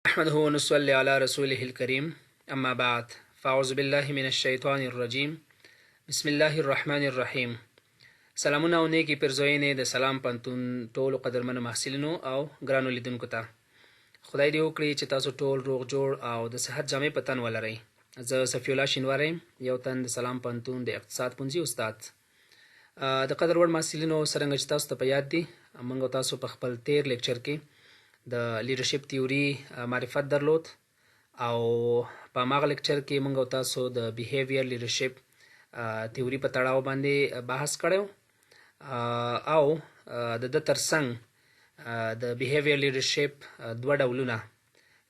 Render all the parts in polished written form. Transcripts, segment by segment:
نحمده ونصلي على رسوله الكريم أما بعد فأعوذ بالله من الشيطان الرجيم بسم الله الرحمن الرحیم. سلامونه او نیکی پرزوینې د سلام پنتون ټولو قدرمنو محصلینو او ګرانو لیدونکو ته. خدای دې وکړي چې تاسو ټول روغ جوړ او د صحت جامې په تن ولرئ. زه صفی الله شینواری یو تن د سلام پنتون د اقتصاد پونځي استاد. د قدر وړ محصلینو څرنګه چې تاسو ته په یاد دي موږ تاسو په خپل تیر لیکچر کې د لیډرشپ تیوري معرفت درلود او په هغه لیکچر کې موږ تاسو د بیهیویر لیډرشپ تیوري په تړاو باندې بحث کړو او د ترڅنګ د بیهیویر لیډرشپ دوه ډولونه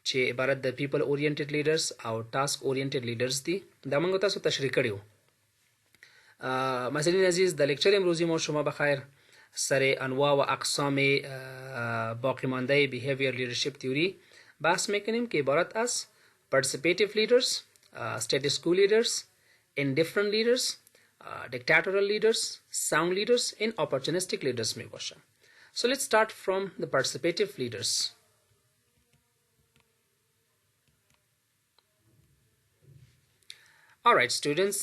چې عبارت د پیپل اورینټډ لیډرز او ټاسک اورینټډ لیډرز دي دا موږ تاسو تشریح کړیو. محصلین عزیز د لیکچر امروزی مو شما بخیر سر انواع و اقسام باقی مانده بیهیویر لیدرشپ تیوری بحث میکنیم که عبارت از participative leaders, status quo leaders, indifferent leaders, dictatorial leaders, sound leaders and opportunistic leaders می باشه. So let's start from the participative leaders. Alright students,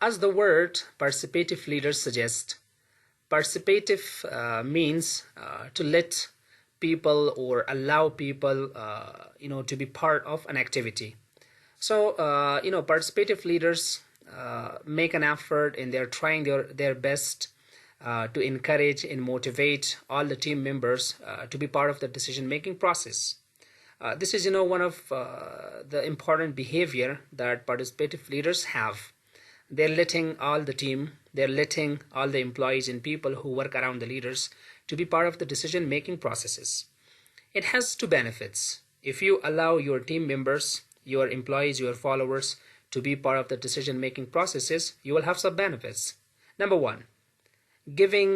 as the word participative leaders suggests, participative means to let people or allow people to be part of an activity. So participative leaders make an effort and they're trying their best to encourage and motivate all the team members to be part of the decision making process. This is one of the important behavior that participative leaders have. They're letting all the team, they're letting all the employees and people who work around the leaders to be part of the decision making processes. It has two benefits. If you allow your team members, your employees, your followers to be part of the decision making processes, you will have some benefits. Number one, giving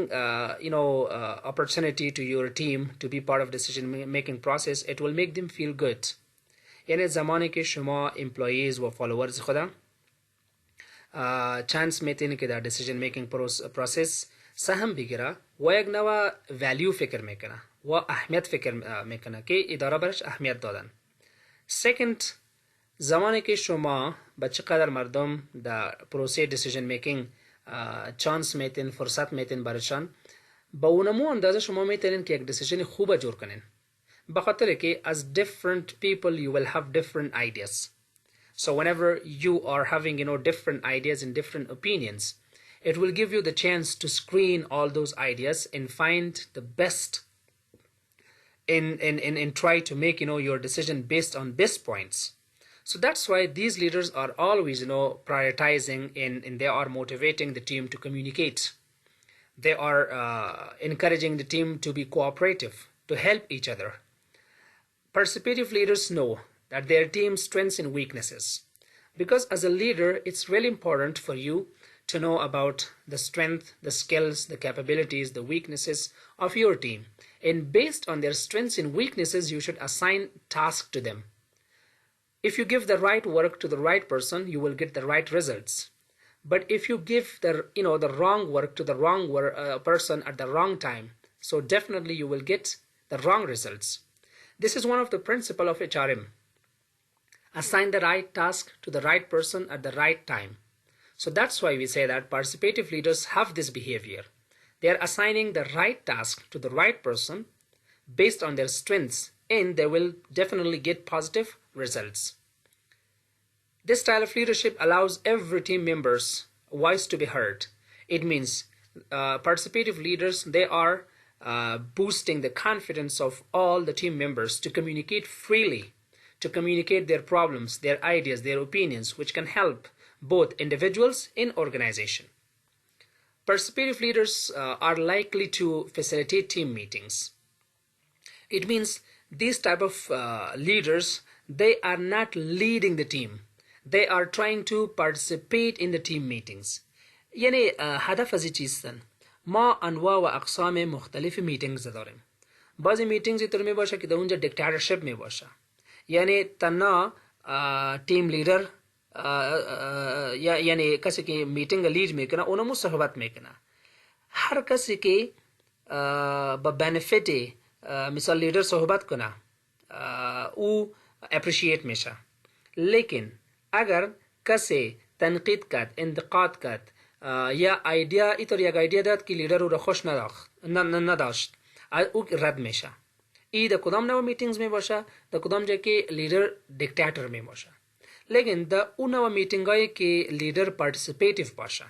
opportunity to your team to be part of decision making process, it will make them feel good. یعنی زمانی که شما employees و followers خدا چانس میتین که در decision making process سهم بگیره و یک نوع value فکر میکنه و اهمیت فکر میکنه که اداره برش اهمیت دادن. Second, زمانی که شما به چقدر مردم در پروسه decision making چانس میتین، فرصت میتین برشان، با اونمو اندازه شما میتونین که یک decision خوب جور کنین. بخاطر که as different people you will have different ideas. So whenever you are having different ideas and different opinions, it will give you the chance to screen all those ideas and find the best and try to make your decision based on best points. So that's why these leaders are always prioritizing and they are motivating the team to communicate. They are encouraging the team to be cooperative, to help each other. Participative leaders know that their team's strengths and weaknesses. Because as a leader, it's really important for you to know about the strength, the skills, the capabilities, the weaknesses of your team. And based on their strengths and weaknesses, you should assign tasks to them. If you give the right work to the right person, you will get the right results. But if you give the wrong work to the wrong person at the wrong time, so definitely you will get the wrong results. This is one of the principles of HRM. Assign the right task to the right person at the right time. So that's why we say that participative leaders have this behavior. They are assigning the right task to the right person based on their strengths, and they will definitely get positive results. This style of leadership allows every team member's voice to be heard. It means participative leaders, they are boosting the confidence of all the team members to communicate freely, to communicate their problems, their ideas, their opinions, which can help both individuals and organization. Participative leaders are likely to facilitate team meetings. It means these type of leaders, they are not leading the team. They are trying to participate in the team meetings. یعنی هدف از چیستن؟ ما انواع و اقسام مختلف میتینگز داریم. بعضی میتینگز اینطور می باشه که در اونجا دیکتاتورشپ می باشه. یعنی تنها تیم لیدر یعنی کسی که میتینگ لید میکنه اونمو صحبت میکنه. هر کسی که با بنفیت مثال لیدر صحبت کنه او اپریشیت میشه. لیکن اگر کسی تنقید کرد، انتقاد کرد یا ایدیا اینطور یک ایدیا داد که لیدر او را خوش نداشت، او رد میشه. ای در کدام نوع میتینگز می باشه؟ در کدام جایی که لیدر دیکتاتور می باشه. لیکن در اون نوع میتینگ هایی که لیدر پارتیسیپیتیو باشه،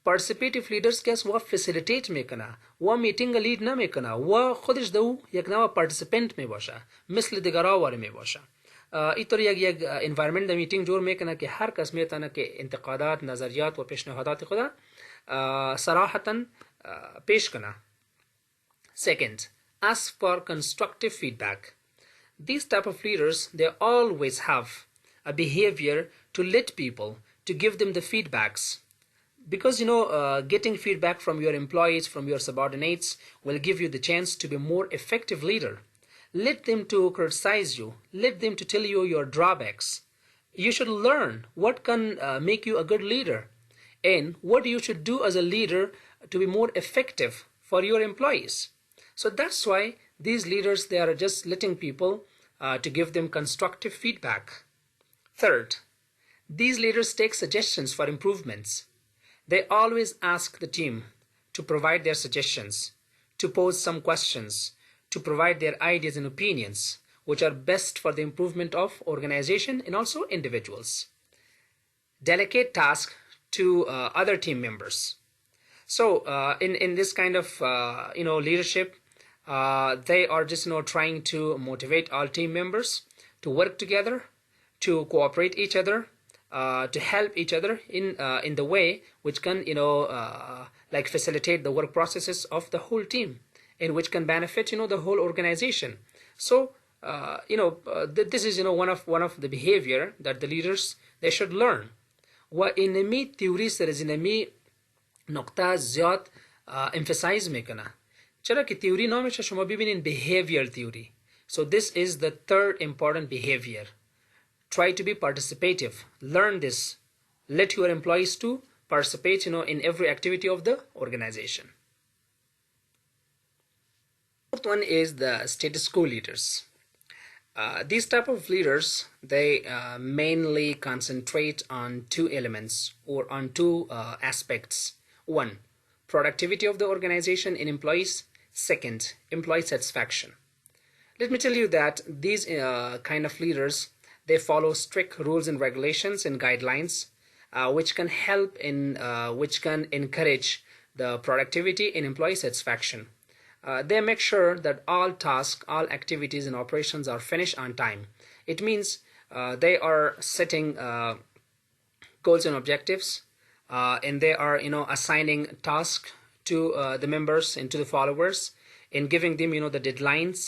پارتیسیپیتیو لیدرز کس و فسیلیتیت میکنه و میتینگ لید نمیکنه و خودش دو یک نوع پارتیسیپنت می باشه، مثل دیگرها واره می باشه. اینطور یک انوایرمنت در میتینگ جور میکنه که هر کس میتونه که انتقادات، نظریات و پیشنهادات خود صراحتا پیش کنه. Second, ask for constructive feedback. These type of leaders, they always have a behavior to let people, to give them the feedbacks. Because getting feedback from your employees, from your subordinates will give you the chance to be more effective leader. Let them to criticize you. Let them to tell you your drawbacks. You should learn what can make you a good leader and what you should do as a leader to be more effective for your employees. So that's why these leaders, they are just letting people to give them constructive feedback. Third, these leaders take suggestions for improvements. They always ask the team to provide their suggestions, to pose some questions, to provide their ideas and opinions, which are best for the improvement of organization and also individuals. Delegate tasks to other team members. So in this kind of leadership, they are just trying to motivate all team members to work together, to cooperate each other, to help each other in the way which can like facilitate the work processes of the whole team, and which can benefit the whole organization. So this is one of the behavior that the leaders they should learn. و اینمی تیوری سر از اینمی نقطه زیاد emphasize میکنه. چرا که تیوری نامش شما ببینین behavior theory. So this is the third important behavior. Try to be participative. Learn this. Let your employees to participate in every activity of the organization. Fourth one is the status quo leaders. These type of leaders, they mainly concentrate on two elements or on two aspects. One, productivity of the organization and employees. Second, employee satisfaction. Let me tell you that these kind of leaders, they follow strict rules and regulations and guidelines, which can help in, which can encourage the productivity and employee satisfaction. They make sure that all tasks, all activities and operations are finished on time. It means they are setting goals and objectives, and they are assigning tasks to the members and to the followers, and giving them the deadlines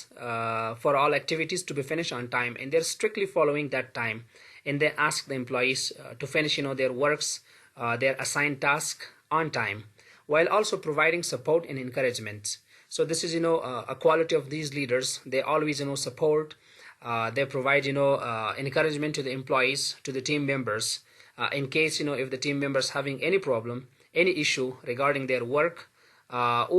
for all activities to be finished on time, and they're strictly following that time, and they ask the employees to finish their works, their assigned task on time, while also providing support and encouragement. So this is a quality of these leaders. They always support, they provide encouragement to the employees, to the team members, in case if the team members having any problem, any issue regarding their work,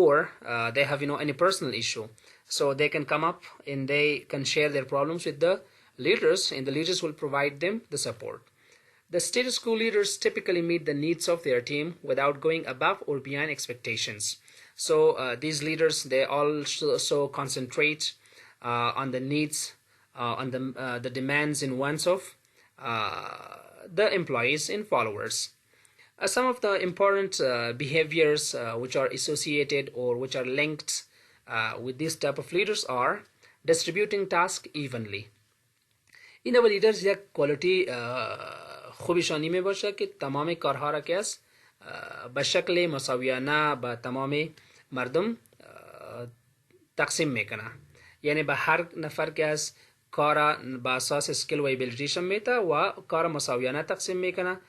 or they have any personal issue, so they can come up and they can share their problems with the leaders, and the leaders will provide them the support. The status quo leaders typically meet the needs of their team without going above or beyond expectations. So these leaders, they also concentrate on the needs, on the demands and wants of the employees and followers. Some of the important behaviors which are associated or which are linked with this type of leaders are distributing tasks evenly. این leaders یک quality خوبیشانی می باشه که تمام کارها را که است به شکل مساویانه به تمام مردم تقسیم میکنه. یعنی به هر نفر که از کار به اساس اسکیل و ابیلیتیشن میته و کار مساویانه تقسیم میکنه.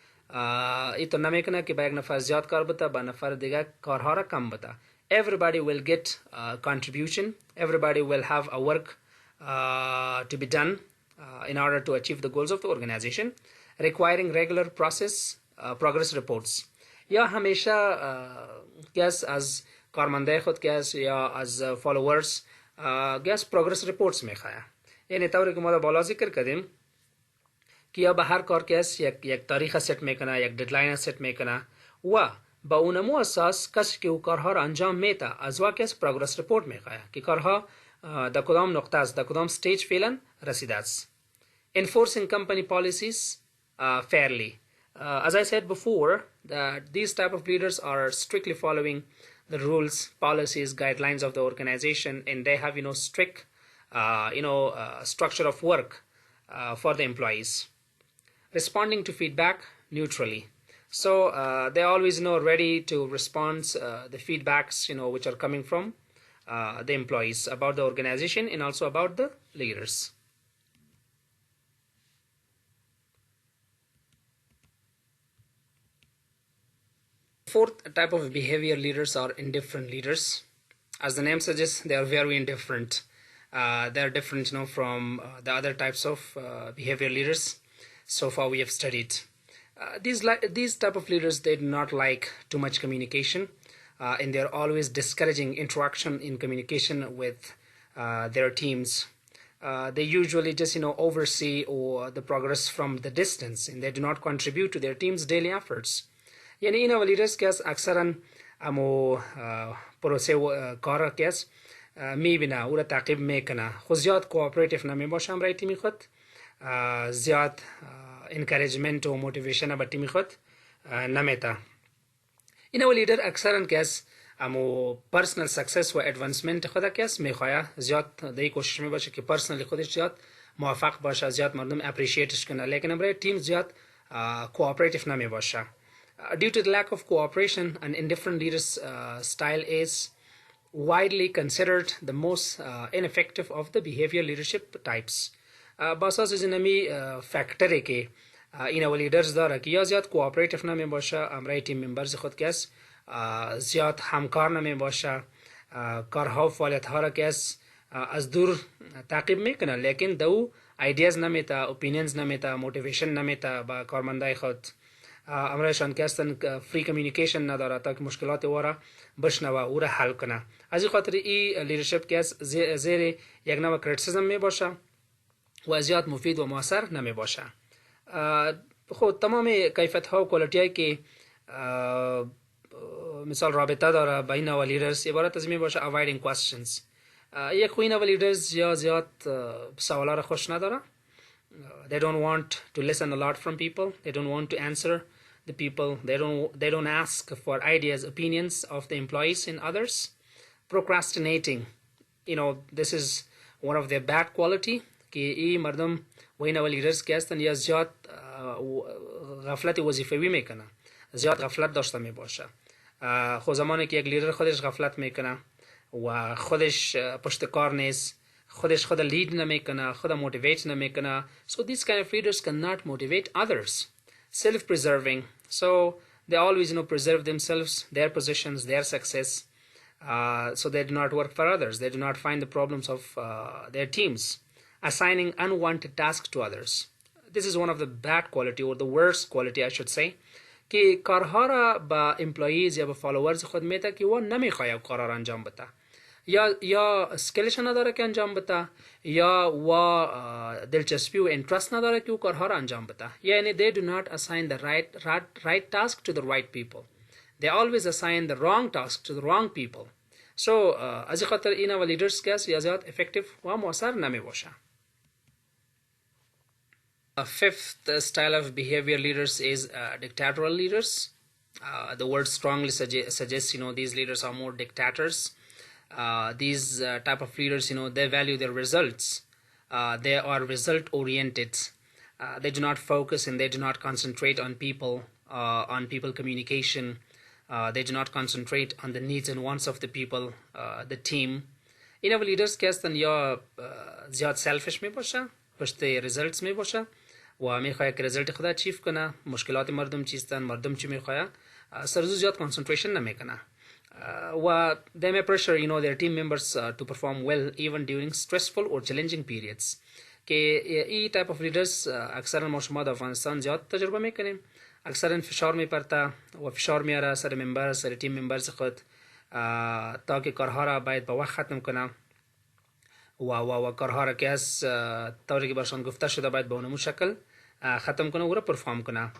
اینطور نمیکنه که به یک نفر زیاد کار بده، به نفر دیگه کارها را کم بده. Everybody will get contribution. Everybody will have a work to be done in order to achieve the goals of the organization, requiring regular progress reports. یا همیشه کس از کارمنده خود کس یا از followers کس progress reports میخواه. یعنی طوری که ما در بالا ذکر کردیم که یا به هر کار کس یک تاریخ ست میکنه، یک ددلاین ست میکنه و با اونمو اساس کسی که او کارها را انجام میده از واقعیت پروگرس رپورت میخواه که کارها در کدام نقطه است، در کدام stage فعلا رسیده است. Enforcing company policies fairly. As I said before, that these type of leaders are strictly following the rules, policies, guidelines of the organization, and they have strict structure of work for the employees. Responding to feedback neutrally. So they're always ready to respond the feedbacks which are coming from the employees about the organization and also about the leaders. Fourth type of behavior leaders are indifferent leaders. As the name suggests, they are very indifferent. They are different from the other types of behavior leaders so far we have studied. These type of leaders, they do not like too much communication, and they're always discouraging interaction in communication with their teams. They usually just oversee the progress from the distance, and they do not contribute to their team's daily efforts. یعنی این لیدرز که اکثرا امو پروسه کار که میبینه او را تعقیب میکنه، خود زیاد کوآپریتیو نمی باشه برای تیمی خود، زیاد انکریجمنت و موتیویشن به تیمی خود نمیده. این لیدر اکثرا که امو پرسنل سکسس و ادوانسمنت خود که میخواه، زیاد دی کوشش میباشه که پرسنلی خودش زیاد موفق باشه، زیاد مردم اپریشیتش کنه، لیکن برای تیم زیاد کوآپریتیو نمی باشه. Due to the lack of cooperation, an indifferent leader's style is widely considered the most ineffective of the behavior leadership types. باساس از اینمی فاکتوری که این لیدرز داره که یا زیاد کوآپریتیو نمی باشه، امرای تیم ممبرز خود که زیاد همکار نمی باشه، کارها و فعالیتها را که از دور تعقیب میکنه، لیکن دو ایدیاز نمیته، اپینینز نمیته، موتیویشن نمیته با کارمندای خود. امرایشان که هستن فری کمیونیکیشن نداره تا که مشکلات او را بشنوه، او را حل کنه. از این خاطر این لیدرشپ که زیر یک نوع کریتیسیزم می باشه و زیاد مفید و مؤثر نمی باشه. خود تمام کیفیت ها و کوالیتی هایی که مثال رابطه داره بین نوع لیدرز عبارت از می باشه avoiding questions. یک خوی نوع لیدرز یا زیاد سوالا را خوش نداره. They don't want to listen a lot from people. They don't want to answer the people. They don't ask for ideas, opinions of the employees and others. Procrastinating. This is one of their bad quality. कि ये मर्दम वही नवा leaders के هستن या زیاد غفلت وظیفوی میکنه، زیاد غفلت داشته میباشه. خود زمانی که یک لیدر خودش غفلت میکنه و خودش پشت کار نیست، خود لید نمیکنه، خود موتیویت نمیکنه. So these kind of leaders cannot motivate others. Self-preserving. So they always preserve themselves, their positions, their success. So they do not work for others. They do not find the problems of their teams. Assigning unwanted tasks to others. This is one of the bad quality or the worst quality I should say. कि کارها را با employees یا با followers خود میده که او نمیخواه کارها را انجام بده، یا اسکلش نداره که انجام بده، یا و دلچسپی و انترست نداره که او کارها را انجام بده. یعنی they do not assign the right task to the right people. They always assign the wrong task to the wrong people. So از این خاطر این لیدرز که یا زیاد effective و مؤثر نمی باشه. A fifth style of behavior leaders is dictatorial leaders. The word strongly suggests these leaders are more dictators. These type of leaders they value their results. They are result oriented. They do not focus and they do not concentrate on people communication. They do not concentrate on the needs and wants of the people, the team. این leaders که هستن یا زیاد selfish می باشه، پشت results می باشه و می خواهد که result خود اچیف کنه، مشکلات مردم چیستن، مردم چی می خواهد، سرزو زیاد concentration نمی کنه. و they may pressure their team members to perform well even during stressful or challenging periods. که این type of leaders اکثرا ما شما در افغانستان زیاد تجربه میکنیم. اکثرا فشار میپرته و فشار میاره سر ممبر، سر تیم ممبرز خود تا که کارها را باید با وقت ختم کنه و کارها را که از طوری که برشان گفته شده باید به اون شکل ختم کنه و را پرفارم کنه.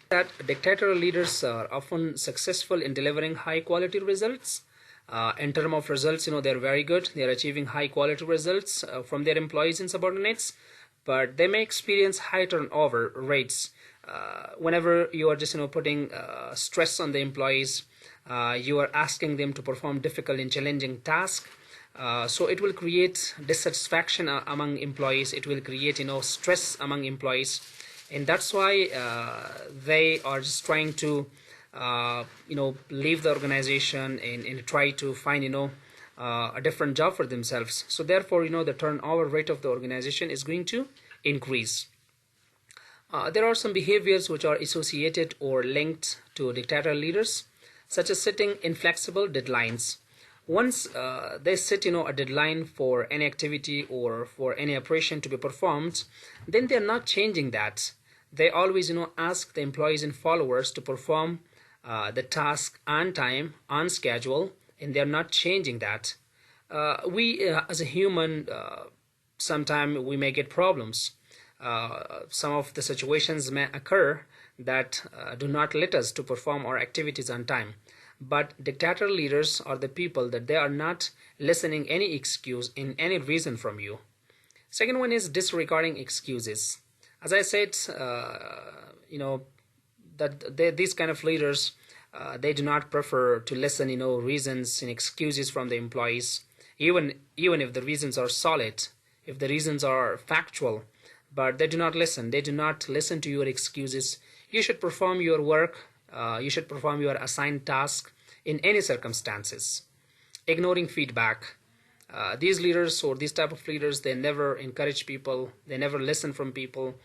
That dictatorial leaders are often successful in delivering high quality results. In terms of results, they're very good. They're achieving high quality results from their employees and subordinates, but they may experience high turnover rates. Whenever you are just putting stress on the employees, you are asking them to perform difficult and challenging tasks. So it will create dissatisfaction among employees. It will create stress among employees, and that's why they are just trying to leave the organization and try to find a different job for themselves. So therefore the turnover rate of the organization is going to increase. There are some behaviors which are associated or linked to dictatorial leaders, such as setting inflexible deadlines. Once they set a deadline for any activity or for any operation to be performed, then they're not changing that. They always ask the employees and followers to perform the task on time, on schedule, and they're not changing that. We as a human, sometimes we may get problems. Some of the situations may occur that do not let us to perform our activities on time. But dictatorial leaders are the people that they are not listening any excuse in any reason from you. Second one is disregarding excuses. As I said, these kind of leaders, they do not prefer to listen, reasons and excuses from the employees, even if the reasons are solid, if the reasons are factual, but they do not listen. They do not listen to your excuses. You should perform your work. You should perform your assigned task in any circumstances. Ignoring feedback. These leaders or these type of leaders, they never encourage people. They never listen from people.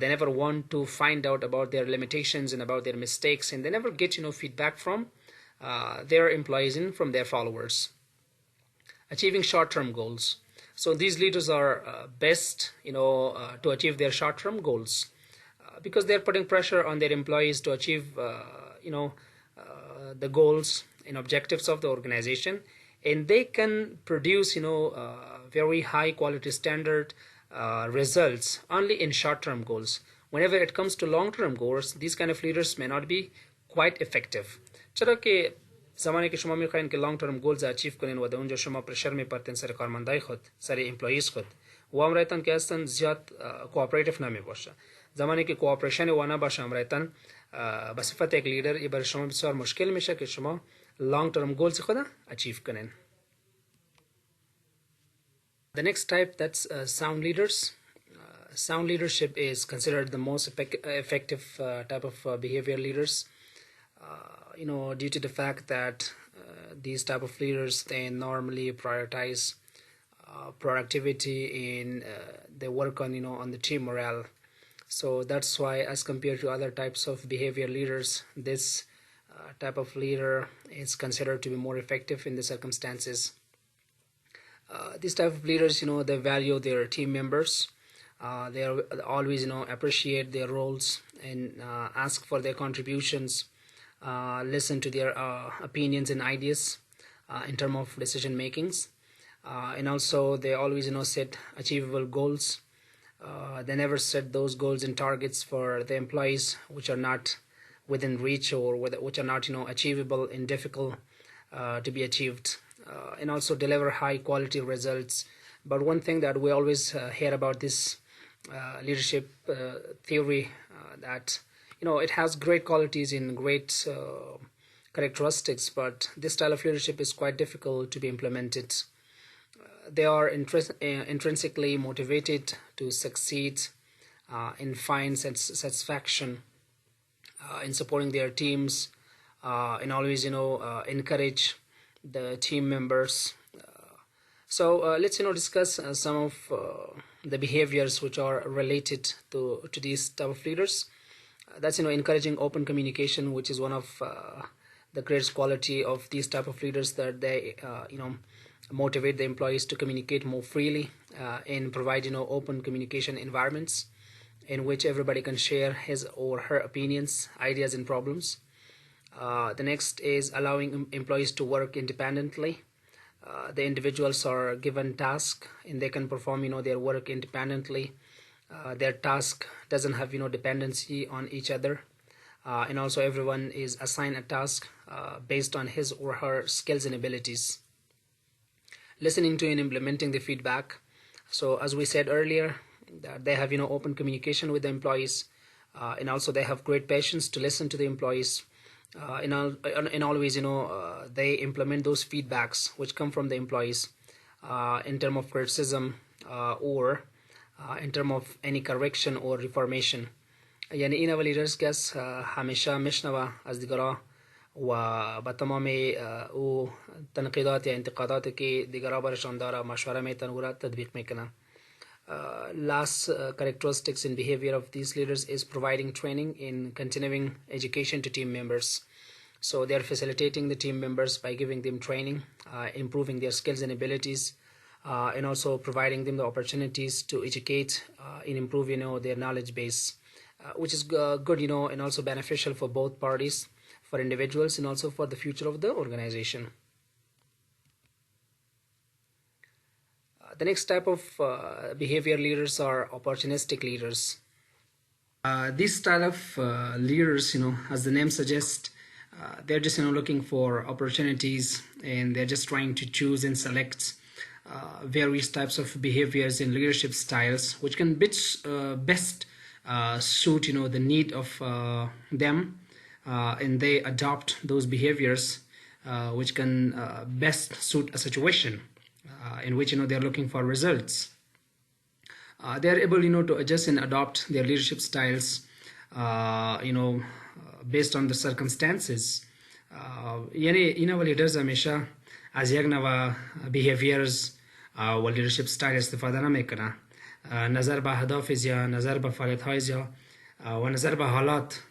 They never want to find out about their limitations and about their mistakes, and they never get feedback from their employees and from their followers. Achieving short-term goals. So these leaders are best to achieve their short-term goals because they're putting pressure on their employees to achieve the goals and objectives of the organization, and they can produce very high quality standard results only in short-term goals. Whenever it comes to long-term goals, these kind of leaders may not be quite effective. چرا که زمانی که شما میخواین که لانگ ترم گولز اچیو کنین و در اونجا شما پرشر میپرتین سر کارمندای خود، سر امپلویز خود، و امرایتان که هستن زیاد کوآپریتیو نمی باشه. زمانی که کوآپریشن و نباشه امرایتان به صفت یک لیدر ای برای شما بسیار مشکل میشه که شما لانگ ترم گولز خود اچیو کنین. The next type, that's sound leaders. Sound leadership is considered the most effective type of behavior leaders. Due to the fact that these type of leaders, they normally prioritize productivity in they work on the team morale. So that's why, as compared to other types of behavior leaders, this type of leader is considered to be more effective in the circumstances. These type of leaders, they value their team members. They always, appreciate their roles and ask for their contributions. Listen to their opinions and ideas in terms of decision makings, and also they always set achievable goals. They never set those goals and targets for the employees which are not within reach or which are not achievable and difficult to be achieved, and also deliver high quality results. But one thing that we always hear about this leadership theory, that it has great qualities and great characteristics, but this style of leadership is quite difficult to be implemented. They are intrinsically motivated to succeed and find satisfaction in supporting their teams, and always encourage the team members. So let's discuss some of the behaviors which are related to these type of leaders. That's encouraging open communication, which is one of the greatest quality of these type of leaders, that they motivate the employees to communicate more freely and provide open communication environments in which everybody can share his or her opinions, ideas, and problems. The next is allowing employees to work independently. The individuals are given task and they can perform their work independently. Their task doesn't have dependency on each other, and also everyone is assigned a task based on his or her skills and abilities. Listening to and implementing the feedback. So as we said earlier, that they have open communication with the employees, and also they have great patience to listen to the employees, and always they implement those feedbacks which come from the employees, in terms of criticism, or in terms of any correction or reformation. يعني این leaders کس همیشه میشنوه از دیگران و با تمام او تنقیدات یا انتقاداتی که دیگران برشان داره مشوره میتن و را تطبیق میکنه. Last characteristics and behavior of these leaders is providing training in continuing education to team members. So they are facilitating the team members by giving them training, improving their skills and abilities, and also providing them the opportunities to educate and improve their knowledge base, which is good and also beneficial for both parties, for individuals and also for the future of the organization. The next type of behavior leaders are opportunistic leaders. This style of leaders, as the name suggests, they're just looking for opportunities, and they're just trying to choose and select various types of behaviors and leadership styles which can best suit the need of them, and they adopt those behaviors which can best suit a situation in which they're looking for results. They're able to adjust and adopt their leadership styles based on the circumstances. leaders همیشه از یک نوع behaviors و leadership style استفاده نمیکنه، نظر به اهداف زیا، نظر به فعالیت‌های زیا و نظر به حالات.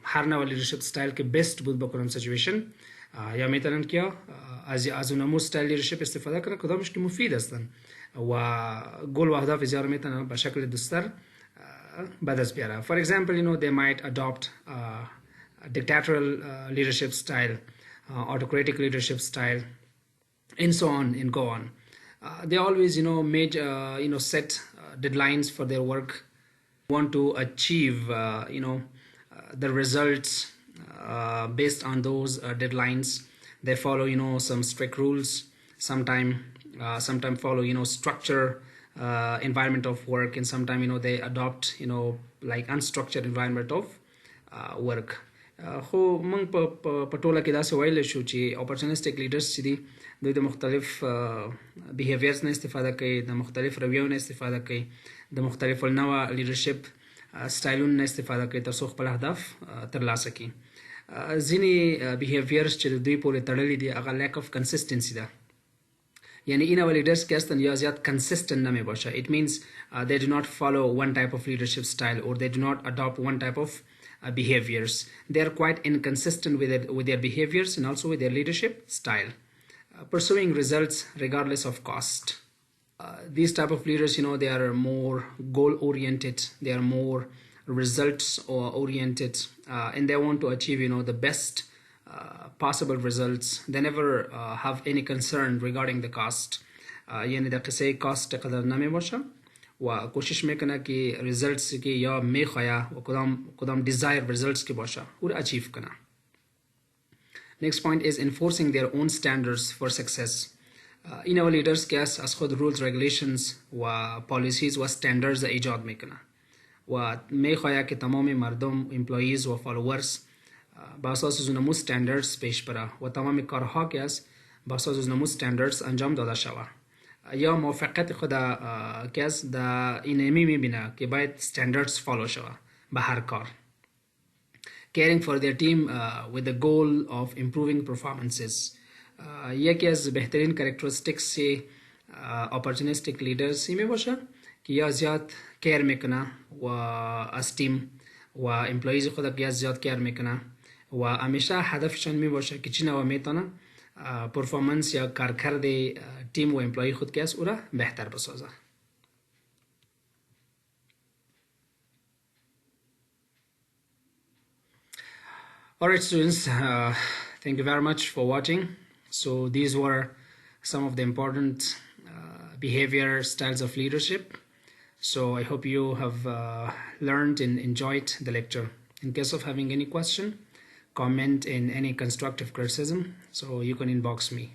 هر نوع leadership style که best بود بکنم situation، یا میتونن که از اون style leadership استفاده کنه کدامش که مفید هستن و گول و اهداف زیا رو میتونن به شکل دوستر به دست بیاره. For example, they might adopt a dictatorial leadership style, autocratic leadership style, and so on and go on. They always made set deadlines for their work, want to achieve the results based on those deadlines. They follow some strict rules, sometime follow structure environment of work, and sometimes they adopt like unstructured environment of work. خو موږ په ټوله کې داسې ویلی شو چې opportunistic leaders چې دي دوی د مختلف behaviors نه استفاده کوي، د مختلف رویو نه استفاده کوي، د مختلف النوع leadership سټایلونو نه استفاده کوي تر څو خپل اهداف ترلاسه کړي. ځینې behaviors چې د دوی پورې تړلي دي هغه lack of consistency ده. یعنی این leaders که هستن یا زیاد consistent نمی باشه. It means they do not follow one type of leadership style, or they do not adopt one type of behaviors. They are quite inconsistent with their behaviors and also with their leadership style, pursuing results regardless of cost. These type of leaders, they are more goal oriented, they are more results oriented, and they want to achieve the best possible results. They never have any concern regarding the cost. یعنی د قصه cost قدر نمی باشه و کوشش میکنه که results که یا میخواه و کدام desired results که باشه او را achieve کنه. Next point is enforcing their own standards for success. این leaders که از خود rules, regulations و policies و standards ایجاد میکنه و میخواه که تمام مردم employees و followers با اساس اونمو standards پیش بره و تمام کارها که است با اساس اونمو standards انجام داده شود. یا موافقت خود که از در اینمی میبینه که باید standards follow شود به هر کار. Caring for their team with the goal of improving performances. یکی از بهترین characteristics opportunistic leaders می باشه که یا زیاد care میکنه و از تیم و employees خود که زیاد care میکنه و همیشه هدفشان می باشه که چی نوع میتونه پرفورمنس یا کارکرد تیم و امپلوی خود که است او را بهتر بسازه. Alright students, thank you very much for watching. So these were some of the important behavior styles of leadership. So I hope you have learned and enjoyed the lecture. In case of having any question, comment in any constructive criticism, so you can inbox me.